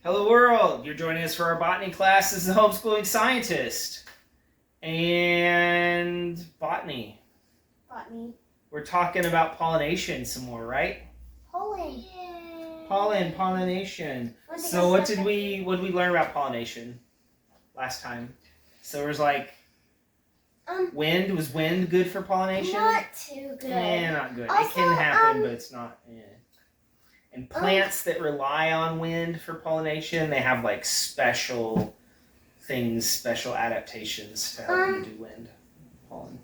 Hello world! You're joining us for our botany class. This is the homeschooling scientist. And botany. Botany. We're talking about pollination some more, right? Pollen. Pollination. So what did we learn about pollination last time? So there was like wind. Was wind good for pollination? Not too good. Not good. Also, it can happen, but it's not. And plants that rely on wind for pollination, they have like special things, special adaptations to help you do wind pollen.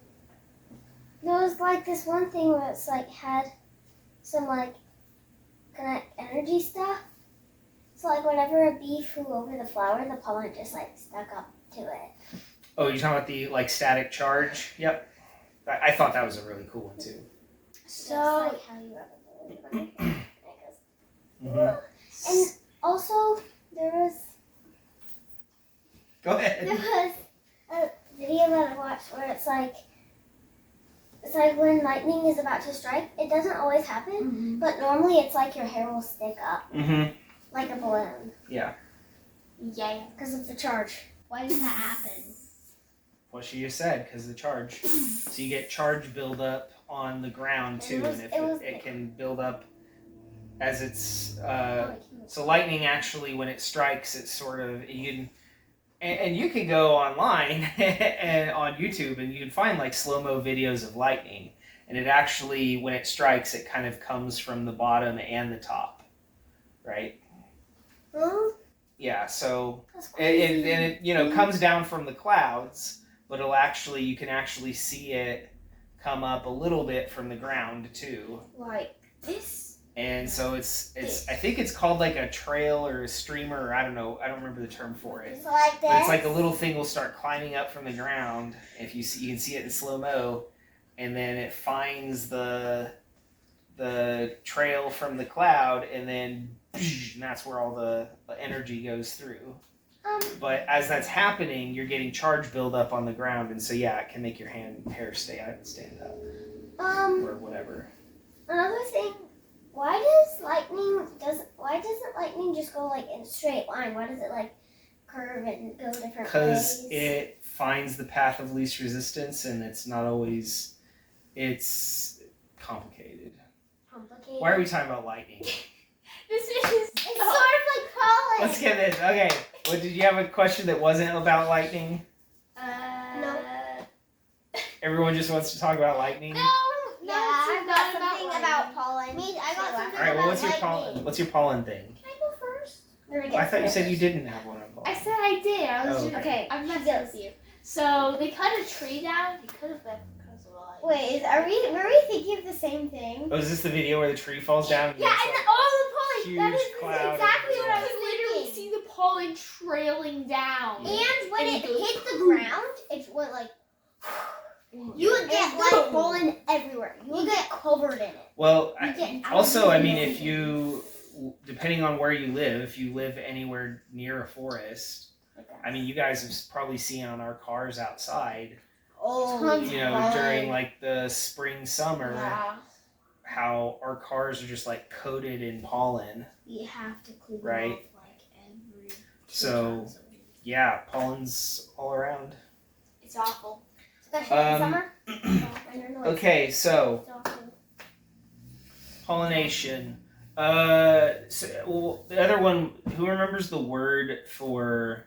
There was like this one thing where it's like had some like kind of energy stuff. So like whenever a bee flew over the flower, the pollen just like stuck up to it. Oh, you're talking about the like static charge? Yep. I thought that was a really cool one too. So that's like how you rub it. Mm-hmm. And also there was Go ahead. There was a video that I watched where it's like when lightning is about to strike, it doesn't always happen, but normally it's like your hair will stick up like a balloon. Yeah. Yeah, because of the charge. Why does that happen? What she just said, because of the charge. So you get charge buildup on the ground too, and if it can build up as it's so lightning actually when it strikes, it's sort of and you can go online and on YouTube and you can find like slow-mo videos of lightning, and it actually when it strikes it kind of comes from the bottom and the top, right? Yeah, so it comes down from the clouds, but you can actually see it come up a little bit from the ground too. Like this. And so it's I think it's called like a trail or a streamer, or I don't know, I don't remember the term for it. It's like this. But it's like a little thing will start climbing up from the ground. If you can see it in slow-mo, and then it finds the trail from the cloud, and then and that's where all the energy goes through. But as that's happening, you're getting charge buildup on the ground, and so yeah, it can make your hair stand up. Or whatever. Another thing, why doesn't lightning just go like in a straight line? Why does it like curve and go different ways? Because it finds the path of least resistance, and it's not always. It's complicated. Why are we talking about lightning? It's sort of like pollen. Let's get this. Okay. Did you have a question that wasn't about lightning? No. Everyone just wants to talk about lightning? No, I got something about pollen. I got something All right, well, about lightning. what's your pollen thing? Can I go first? I thought you said you didn't have one on pollen. I said I did. I was okay. I'm not done with you. So they cut a tree down. They could have been because of light. Wait, were we thinking of the same thing? Oh, is this the video where the tree falls down? Yeah, and all the pollen. Huge That is cloud exactly what I was thinking. literally see the pollen trailing down. And when it hit the ground, it went like. You would get like pollen everywhere. You would get covered in it. Well, if you, depending on where you live, if you live anywhere near a forest, you guys have probably seen on our cars outside, during like the spring, summer, how our cars are just like coated in pollen. You have to clean right? off like every 2 So, times a week. Yeah, pollen's all around. It's awful. Especially in summer. Okay, so pollination. The other one. Who remembers the word for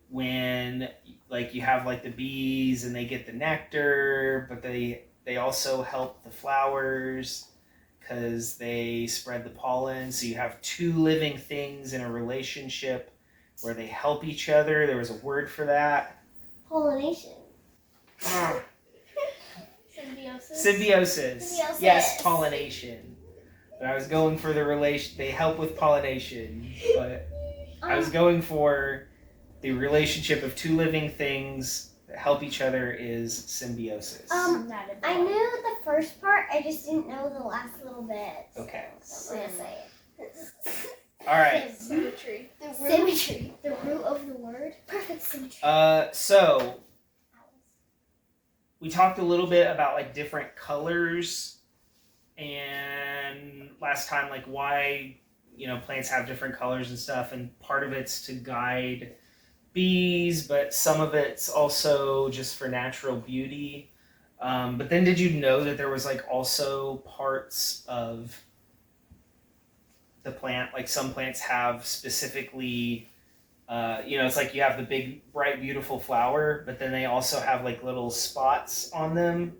when like you have like the bees and they get the nectar, but they also help the flowers because they spread the pollen. So you have two living things in a relationship where they help each other. There was a word for that. Pollination. Symbiosis. Yes, pollination. But I was going for the relation. They help with pollination, but I was going for the relationship of two living things that help each other is symbiosis. I knew the first part. I just didn't know the last little bit. Okay. So I'm gonna say it. All right. Symmetry. Symmetry. The root of the word. Perfect symmetry. So we talked a little bit about like different colors, and last time like why plants have different colors and stuff, and part of it's to guide bees, but some of it's also just for natural beauty. But then did you know that there was like also parts of the plant, like some plants have specifically, it's like you have the big, bright, beautiful flower, but then they also have like little spots on them,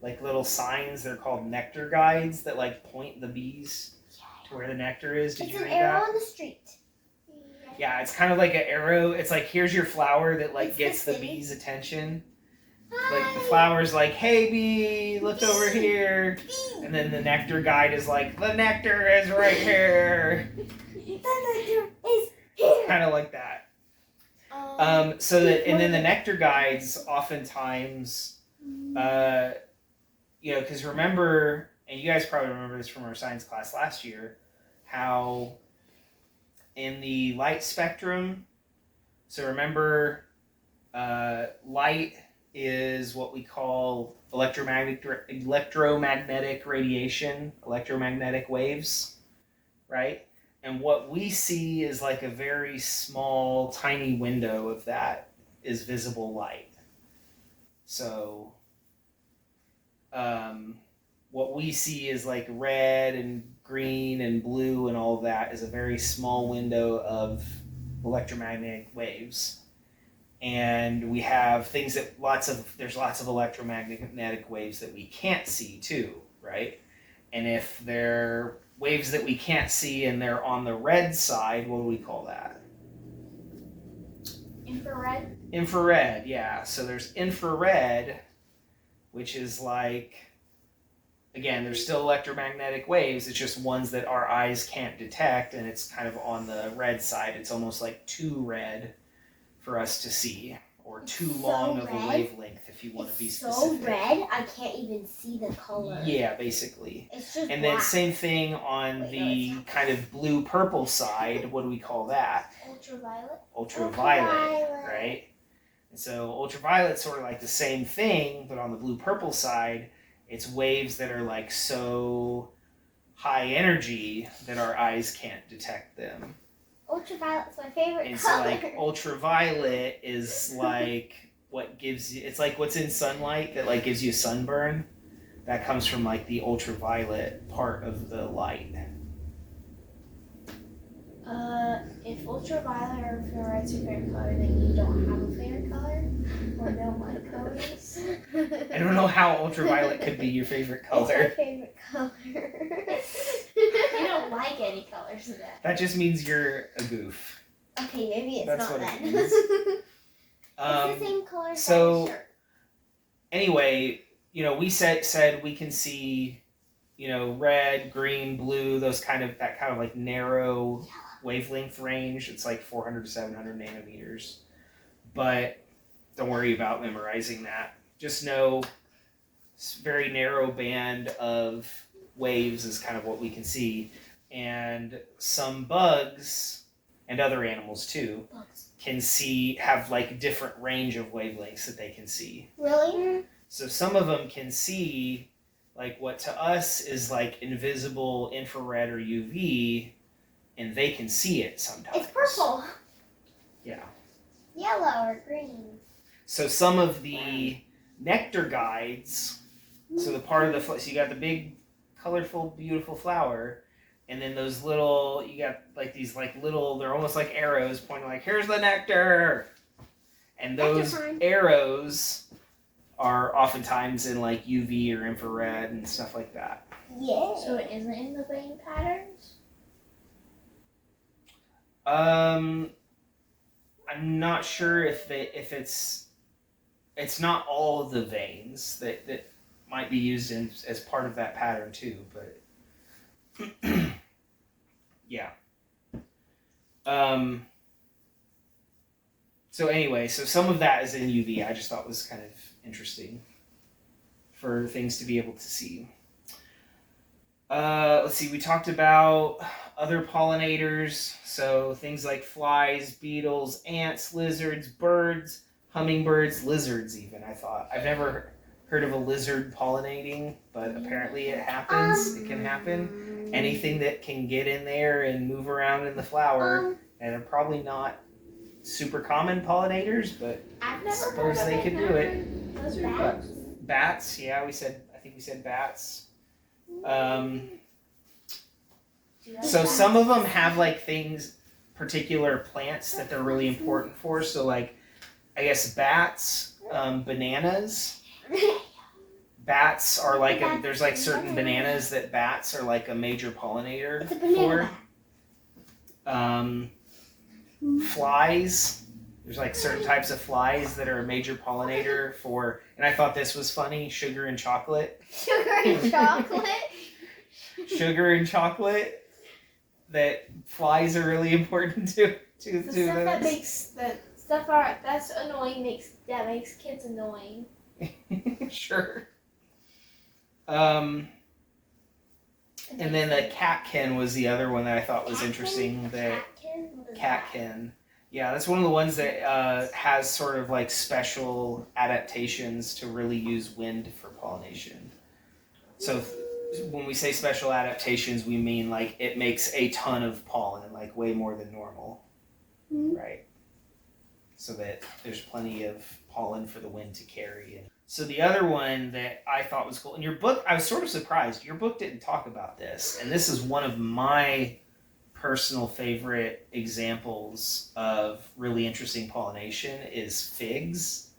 like little signs. They're called nectar guides that like point the bees to where the nectar is. Did you read that? It's an arrow on the street. Yeah, it's kind of like an arrow. It's like, here's your flower that like gets the city. bees' attention. Hi. Like the flower's like, hey bee, look over here. And then the nectar guide is like, the nectar is right here. The nectar is here. Kind of like that. And then the nectar guides oftentimes, because remember, and you guys probably remember this from our science class last year, how in the light spectrum, so remember, light is what we call electromagnetic radiation, electromagnetic waves, right? And what we see is like a very small, tiny window of that is visible light. So what we see is like red and green and blue and all of that is a very small window of electromagnetic waves. And we have things that there's lots of electromagnetic waves that we can't see too, right? And if they're waves that we can't see and they're on the red side, what do we call that? Infrared? Infrared, yeah. So there's infrared, which is like, again, there's still electromagnetic waves, it's just ones that our eyes can't detect, and it's kind of on the red side. It's almost like too red for us to see, or too long of a wavelength if you want to be specific. So red, I can't even see the color. Yeah, basically. It's just and black. Then same thing on the kind of blue-purple side. What do we call that? Ultraviolet. Ultraviolet, right? And so ultraviolet's sort of like the same thing, but on the blue-purple side, it's waves that are like so high energy that our eyes can't detect them. Ultraviolet's my favorite And color. so like ultraviolet is like what gives you, it's like what's in sunlight that like gives you sunburn. That comes from like the ultraviolet part of the light. If ultraviolet or infrared's your favorite color, then you don't have a favorite color or don't like colors. I don't know how ultraviolet could be your favorite It's color. my favorite color. You don't like any colors of that. That just means you're a goof. Okay, maybe it's That's not what then. it means. It's the same color as so- my shirt. Anyway, we said we can see, red, green, blue, that kind of like narrow wavelength range. It's like 400 to 700 nanometers. But don't worry about memorizing that. Just know it's very narrow band of waves is kind of what we can see. And some bugs and other animals too can have like different range of wavelengths that they can see. Really? So some of them can see like what to us is like invisible infrared or UV, and they can see it sometimes. It's purple. Yeah. Yellow or green. So some of the nectar guides, so the part of so you got the big, colorful, beautiful flower, and then those little, you got like these like little, they're almost like arrows pointing like, here's the nectar! And those arrows are oftentimes in like UV or infrared and stuff like that. Yeah. So it isn't in the vein patterns? I'm not sure if it's not all of the veins that might be used as part of that pattern too, but yeah. So anyway, so some of that is in UV. I just thought was kind of interesting for things to be able to see. Let's see, we talked about other pollinators, so things like flies, beetles, ants, lizards, birds, hummingbirds, lizards even, I thought. I've never heard of a lizard pollinating, but apparently it happens. It can happen. Anything that can get in there and move around in the flower, and they're probably not super common pollinators, but I've I never suppose heard they of could do it. Bats? Bats, yeah, I think we said bats. So some of them have like things, particular plants that they're really important for. So like, I guess bats, bananas. Bats are like there's like certain bananas that bats are like a major pollinator It's a banana for. Flies. There's like certain types of flies that are a major pollinator for, and I thought this was funny, sugar and chocolate. Sugar and chocolate? Sugar and chocolate. That flies are really important to The those. stuff that makes that's annoying makes kids annoying. Sure. And then the catkin was the other one that I thought was interesting. That catkin. Yeah, that's one of the ones that has sort of like special adaptations to really use wind for pollination. So when we say special adaptations, we mean like it makes a ton of pollen, like way more than normal, right? So that there's plenty of pollen for the wind to carry. So the other one that I thought was cool, in your book, I was sort of surprised. Your book didn't talk about this, and this is one of my personal favorite examples of really interesting pollination is figs.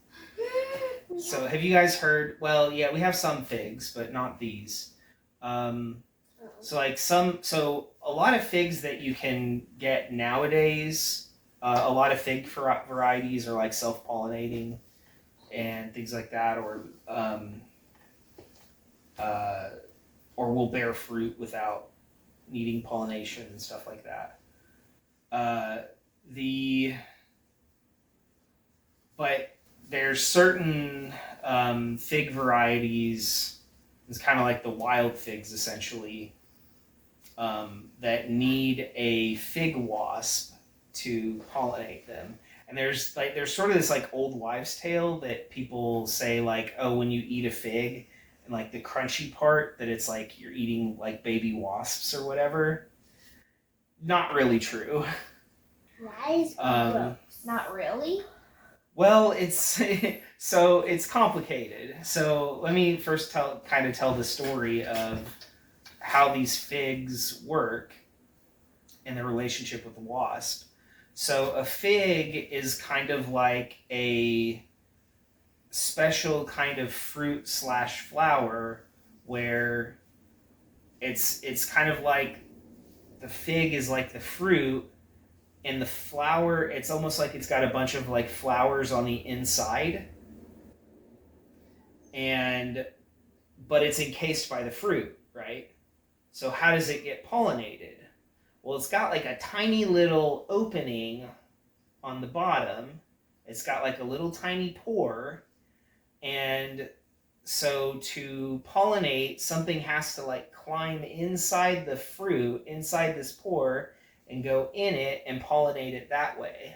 So have you guys heard, well, yeah, we have some figs, but not these. So a lot of figs that you can get nowadays, a lot of fig varieties are like self-pollinating and things like that, or will bear fruit without needing pollination and stuff like that. But there's certain fig varieties, it's kind of like the wild figs essentially, that need a fig wasp to pollinate them. And there's sort of this like old wives' tale that people say like, oh, when you eat a fig and like the crunchy part, that it's like you're eating like baby wasps or whatever. Not really true. Why is Not really? Well, it's so it's complicated. So let me first tell the story of how these figs work and their relationship with the wasp. So a fig is kind of like a special kind of fruit / flower where it's kind of like the fig is like the fruit, and the flower, it's almost like it's got a bunch of like flowers on the inside, but it's encased by the fruit, right? So how does it get pollinated? Well, it's got like a tiny little opening on the bottom. It's got like a little tiny pore, and so to pollinate, something has to like climb inside the fruit, inside this pore, and go in it and pollinate it that way.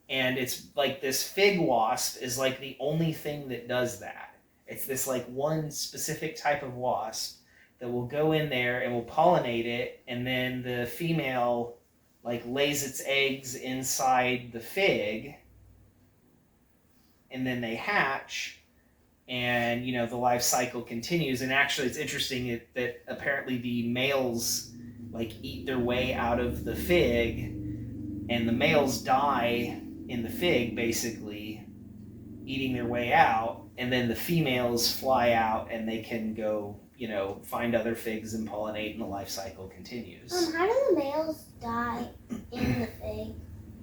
And it's like this fig wasp is like the only thing that does that. It's this like one specific type of wasp that will go in there and will pollinate it, and then the female like lays its eggs inside the fig, and then they hatch, and the life cycle continues. And actually it's interesting that apparently the males like eat their way out of the fig, and the males die in the fig basically eating their way out, and then the females fly out and they can go find other figs and pollinate, and the life cycle continues. How do the males die in the fig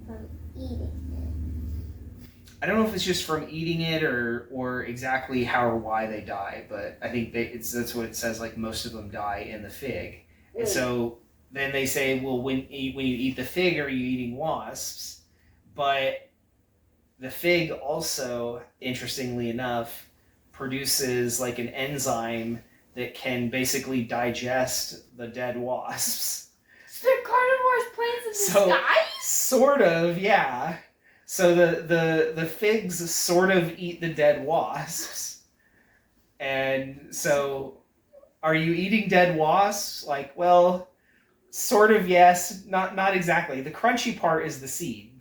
from eating it? I don't know if it's just from eating it or exactly how or why they die, but I think that's what it says, like most of them die in the fig. And so then they say, well, when you eat the fig, are you eating wasps? But the fig also, interestingly enough, produces like an enzyme that can basically digest the dead wasps. So they're carnivores plants in disguise? Sort of, yeah. So the figs sort of eat the dead wasps. And so, are you eating dead wasps? Like, well, sort of yes, not exactly. The crunchy part is the seed,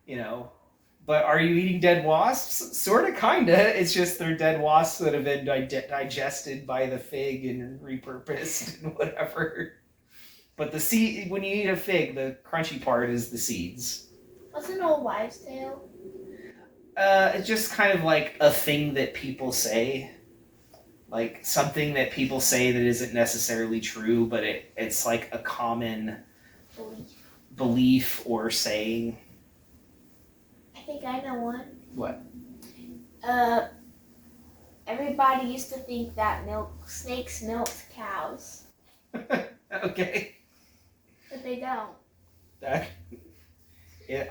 you know. But are you eating dead wasps? Sort of, kinda. It's just they're dead wasps that have been digested by the fig and repurposed and whatever. But the seed, when you eat a fig, the crunchy part is the seeds. What's an old wives' tale? It's just kind of like a thing that people say. Like something that people say that isn't necessarily true, but it's like a common belief or saying. I think I know one. What? Everybody used to think that snakes milked cows. Okay. But they don't.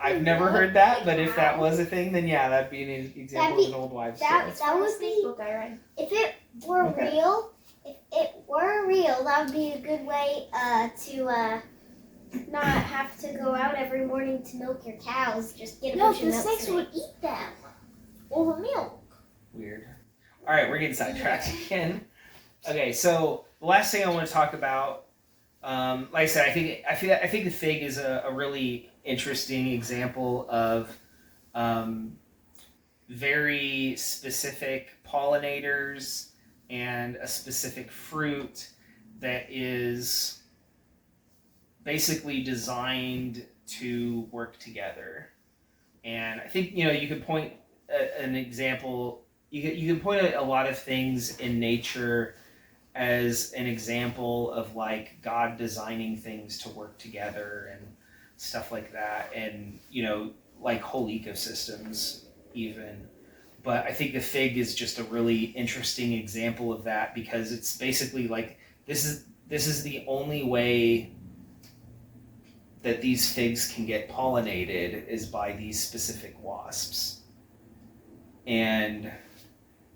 I've never heard that, but if that was a thing, then yeah, that'd be an example of an old wives' tale. That would be, book I read. If it were real, that would be a good way to not have to go out every morning to milk your cows. Just get a bunch of milk. No, the snakes would eat them over milk. Weird. All right, we're getting sidetracked again. Okay, so the last thing I want to talk about, like I said, I think the fig is a really interesting example of very specific pollinators and a specific fruit that is basically designed to work together. And I think, you could point an example, you can point at a lot of things in nature as an example of like God designing things to work together and stuff like that, and like whole ecosystems even. But I think the fig is just a really interesting example of that, because it's basically like this is the only way that these figs can get pollinated is by these specific wasps. And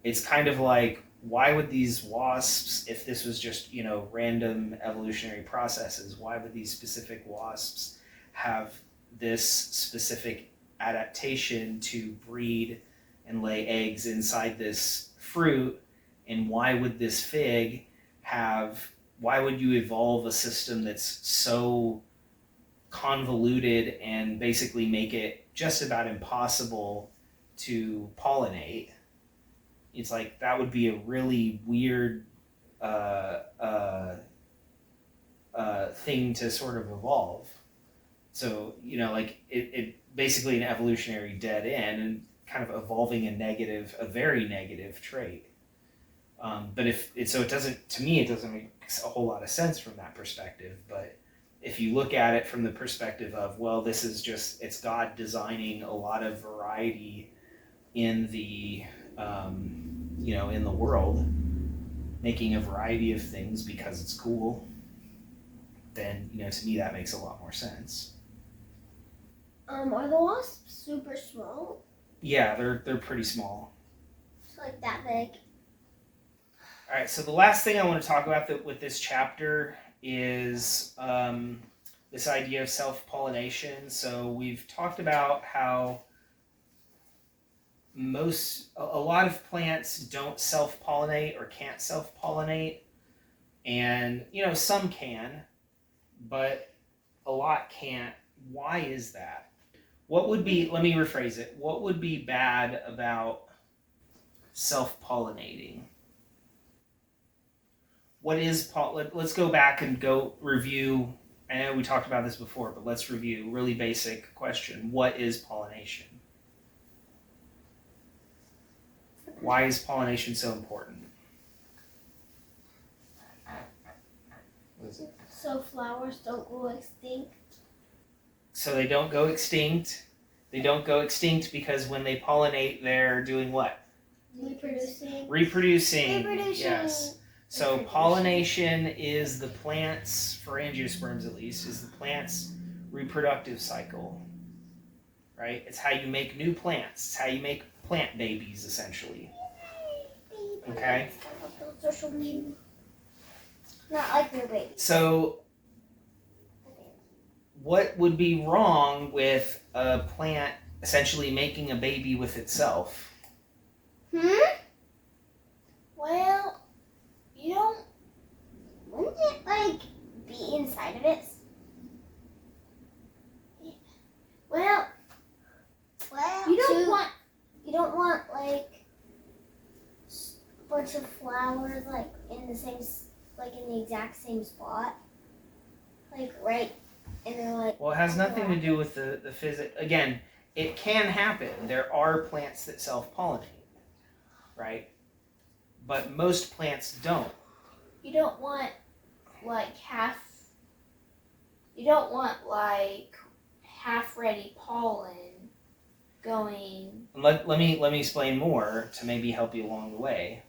it's kind of like, why would these wasps, if this was just random evolutionary processes, why would these specific wasps have this specific adaptation to breed and lay eggs inside this fruit? And why would this fig why would you evolve a system that's so convoluted and basically make it just about impossible to pollinate? It's like that would be a really weird thing to sort of evolve. So, like it basically an evolutionary dead end and kind of evolving a very negative trait. But it doesn't, to me, it doesn't make a whole lot of sense from that perspective. But if you look at it from the perspective of, well, this is just, it's God designing a lot of variety in the, in the world, making a variety of things because it's cool, then, to me that makes a lot more sense. Are the wasps super small? Yeah, they're pretty small. It's like that big. All right, so the last thing I want to talk about with this chapter is this idea of self-pollination. So we've talked about how a lot of plants don't self-pollinate or can't self-pollinate, and some can, but a lot can't. Why is that? Let me rephrase it. What would be bad about self-pollinating? Let's go back and go review. I know we talked about this before, but let's review. Really basic question. What is pollination? Why is pollination so important? So flowers don't go extinct? So they don't go extinct. They don't go extinct because when they pollinate, they're doing what? Reproducing. Yes. So pollination is the plant's, for angiosperms at least, is the plant's reproductive cycle. Right? It's how you make new plants. It's how you make plant babies, essentially. Okay? Not like your baby. So what would be wrong with a plant essentially making a baby with itself? What? Well, you don't. Wouldn't it like be inside of it? Well, you don't want like a bunch of flowers like in the exact same spot, like right, and they're like. Well, it has nothing to do with the physics. Again, it can happen. There are plants that self-pollinate, right? But most plants don't. You don't want like half. You don't want like half-ready pollen going. Let me explain more to maybe help you along the way.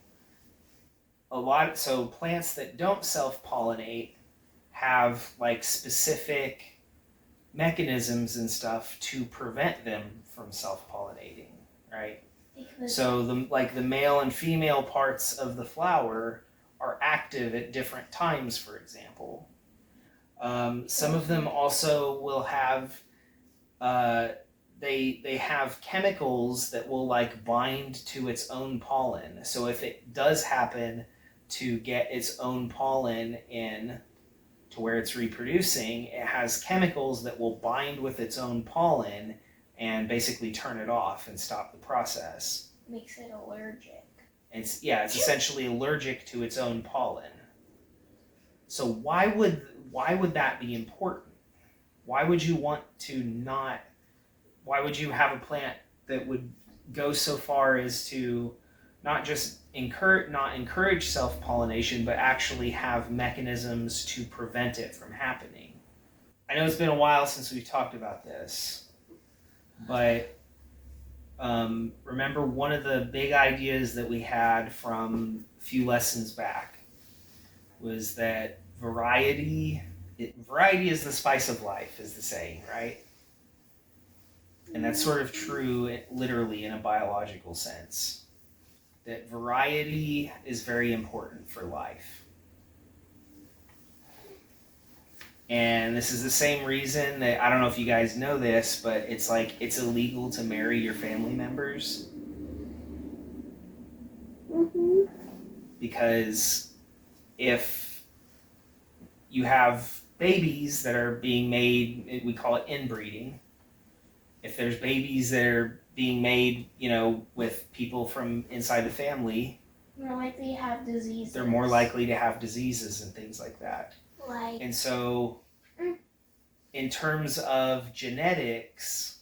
So plants that don't self-pollinate have like specific mechanisms and stuff to prevent them from self-pollinating, right? So the male and female parts of the flower are active at different times, for example. Some of them also will have they have chemicals that will like bind to its own pollen. So if it does happen to get its own pollen in to where it's reproducing, it has chemicals that will bind with its own pollen and basically turn it off and stop the process. Makes it allergic. It's essentially allergic to its own pollen. So why would that be important? Why would you have a plant that would go so far as to not just encourage self-pollination, but actually have mechanisms to prevent it from happening? I know it's been a while since we've talked about this, but remember one of the big ideas that we had from a few lessons back was that variety is the spice of life, is the saying, right? And that's sort of true literally in a biological sense. That variety is very important for life. And this is the same reason that, I don't know if you guys know this, but it's illegal to marry your family members. Mm-hmm. Because if you have babies that are being made, we call it inbreeding. If there's babies that are being made, with people from inside the family, More likely to have diseases. they're more likely to have diseases and things like that. Like. And so, in terms of genetics,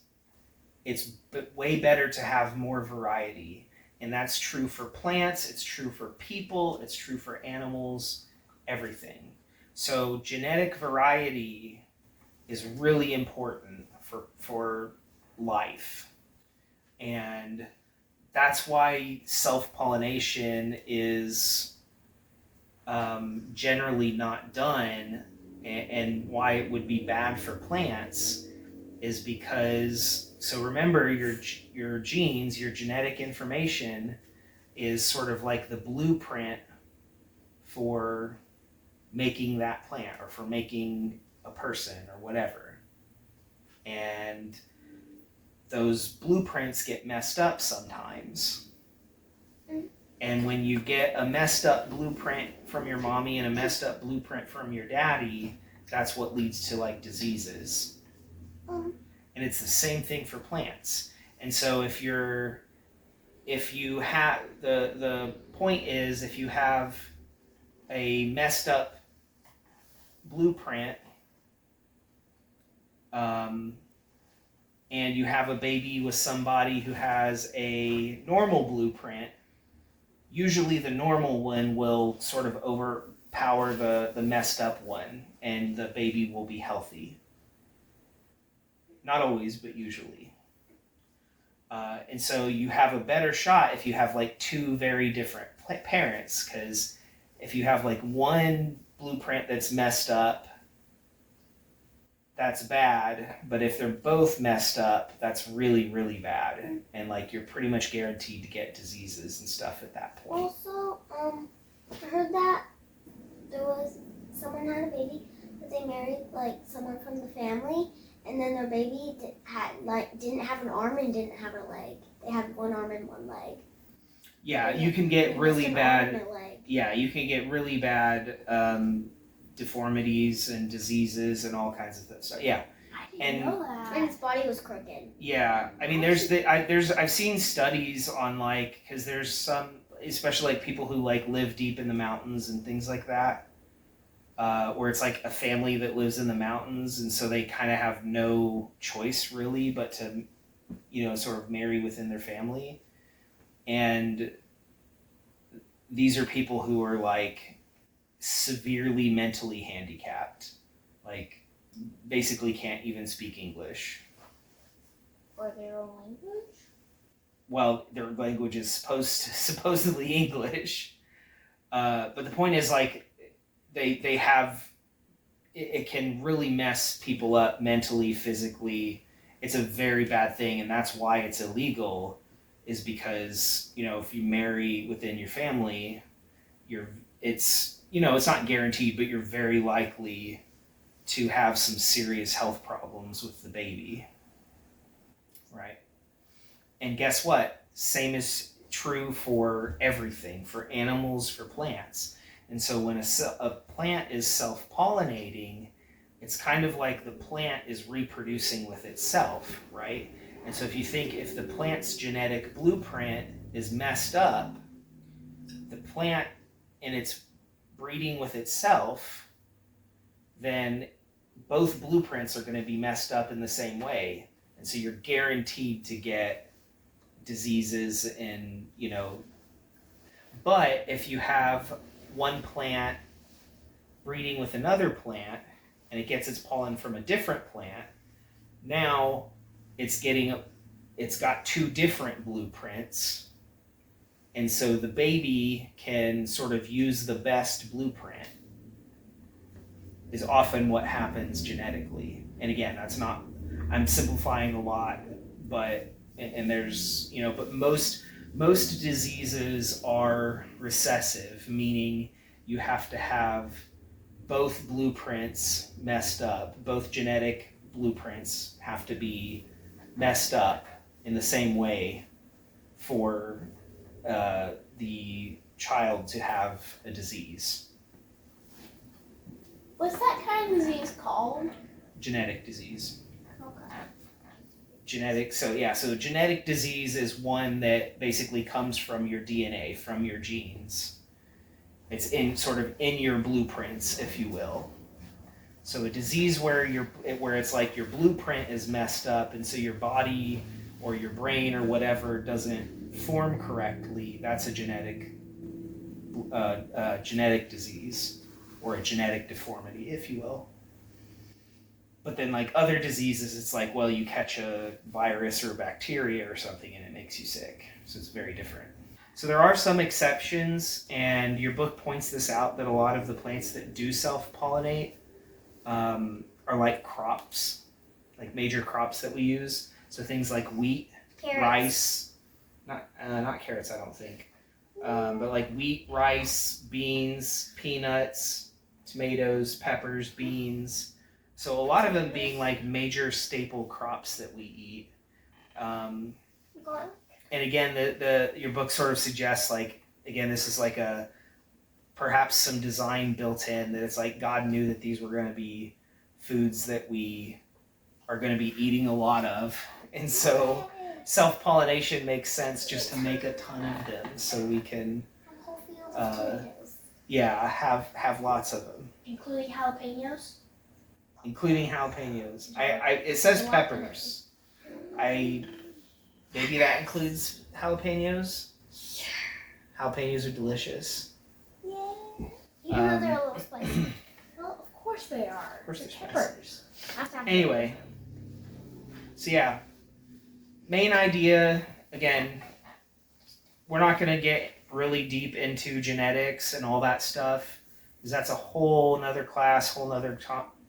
it's way better to have more variety. And that's true for plants, it's true for people, it's true for animals, everything. So genetic variety is really important for life. And that's why self-pollination is generally not done, and why it would be bad for plants is because, so remember, your genes, your genetic information is sort of like the blueprint for making that plant or for making a person or whatever. And those blueprints get messed up sometimes. And when you get a messed up blueprint from your mommy and a messed up blueprint from your daddy, that's what leads to like diseases. And it's the same thing for plants. And so if you have, the point is, if you have a messed up blueprint, and you have a baby with somebody who has a normal blueprint, usually the normal one will sort of overpower the messed up one, and the baby will be healthy. Not always, but usually. And so you have a better shot if you have like two very different parents, because if you have like one blueprint that's messed up, that's bad, but if they're both messed up, that's really, really bad. And like you're pretty much guaranteed to get diseases and stuff at that point. Also, I heard that someone had a baby, but they married like someone from the family, and then their baby didn't have an arm and didn't have a leg. They had one arm and one leg. Yeah, you can get really bad. Yeah, you can get really bad deformities and diseases and all kinds of stuff. Yeah, I didn't know that. And his body was crooked. Yeah, I mean, I've seen studies on like because there's some, especially like people who like live deep in the mountains and things like that, where it's like a family that lives in the mountains, and so they kind of have no choice really but to, sort of marry within their family, and these are people who are like severely mentally handicapped, like basically can't even speak English. Or their own language? Well, their language is supposedly English, but the point is like they have it can really mess people up mentally, physically. It's a very bad thing, and that's why it's illegal. Is because if you marry within your family, it's not guaranteed, but you're very likely to have some serious health problems with the baby, right? And guess what? Same is true for everything, for animals, for plants. And so when a plant is self-pollinating, it's kind of like the plant is reproducing with itself, right? And so if the plant's genetic blueprint is messed up, the plant in its breeding with itself, then both blueprints are going to be messed up in the same way. And so you're guaranteed to get diseases and, but if you have one plant breeding with another plant and it gets its pollen from a different plant, now it's got two different blueprints, and so the baby can sort of use the best blueprint is often what happens genetically. And again, I'm simplifying a lot, but and there's but most diseases are recessive, meaning you have to have both blueprints messed up, both genetic blueprints have to be messed up in the same way for the child to have a disease. What's that kind of disease called? Genetic disease. Okay. So genetic disease is one that basically comes from your DNA, from your genes. It's in your blueprints, if you will. So a disease where it's like your blueprint is messed up, and so your body or your brain or whatever doesn't form correctly, that's a genetic disease or a genetic deformity, if you will. But then like other diseases, it's like, well, you catch a virus or a bacteria or something and it makes you sick. So it's very different. So there are some exceptions, and your book points this out, that a lot of the plants that do self-pollinate are like crops, like major crops that we use. So things like wheat, Carrots. rice, not carrots, I don't think, but like wheat, rice, beans, peanuts, tomatoes, peppers, beans. So a lot of them being like major staple crops that we eat. And again, your book sort of suggests, like, again, this is like perhaps some design built in, that it's like God knew that these were going to be foods that we are going to be eating a lot of. And so self-pollination makes sense, just to make a ton of them so we can have lots of them. Including jalapenos? Including jalapenos. It says peppers. Maybe that includes jalapenos. Jalapenos are delicious. Yeah. Even though they're a little spicy. Well, of course they are. Of course they're peppers. Anyway, so yeah, main idea, again, we're not going to get really deep into genetics and all that stuff, because that's a whole nother class, whole nother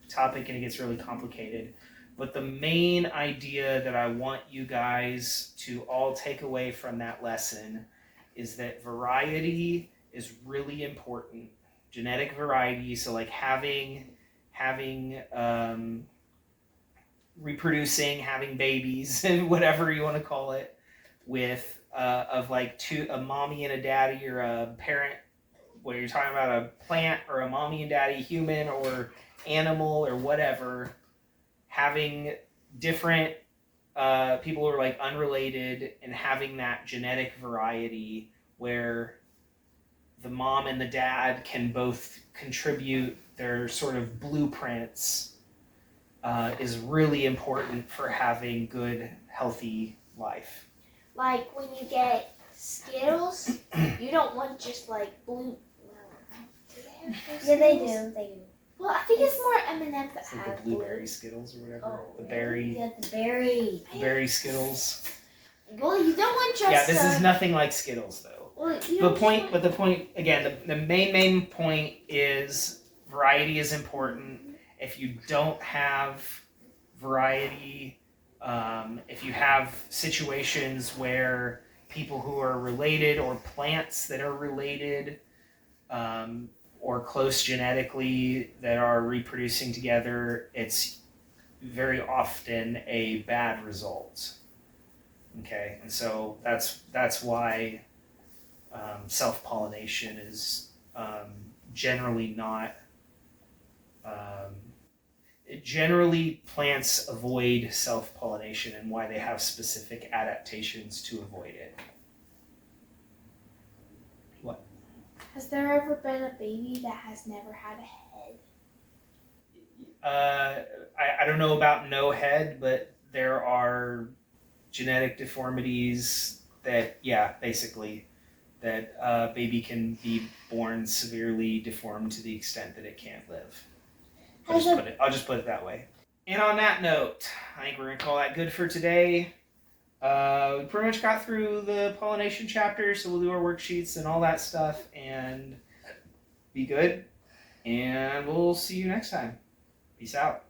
topic, and it gets really complicated. But the main idea that I want you guys to all take away from that lesson is that variety is really important. Genetic variety, so like having reproducing, having babies, whatever you want to call it, with of like a mommy and a daddy, or a parent, where you're talking about a plant or a mommy and daddy human or animal or whatever, having different people who are like unrelated and having that genetic variety where the mom and the dad can both contribute their sort of blueprints is really important for having good, healthy life. Like when you get Skittles, you don't want just like blue. Do they have Yeah, they do. They do. Well, I think it's more M&Ms that It's like have the blueberry Skittles or whatever. Oh, the berry. Yeah, the berry. The berry Skittles. Well, you don't want just. Yeah, this is nothing like Skittles though. Well, The point again. The main point is variety is important. If you don't have variety, if you have situations where people who are related or plants that are related or close genetically that are reproducing together, it's very often a bad result. Okay, and so that's why self-pollination is generally not. Generally, plants avoid self-pollination, and why they have specific adaptations to avoid it. What? Has there ever been a baby that has never had a head? I don't know about no head, but there are genetic deformities that, basically, that a baby can be born severely deformed to the extent that it can't live. I'll just put it that way. And on that note, I think we're going to call that good for today. We pretty much got through the pollination chapter, so we'll do our worksheets and all that stuff and be good. And we'll see you next time. Peace out.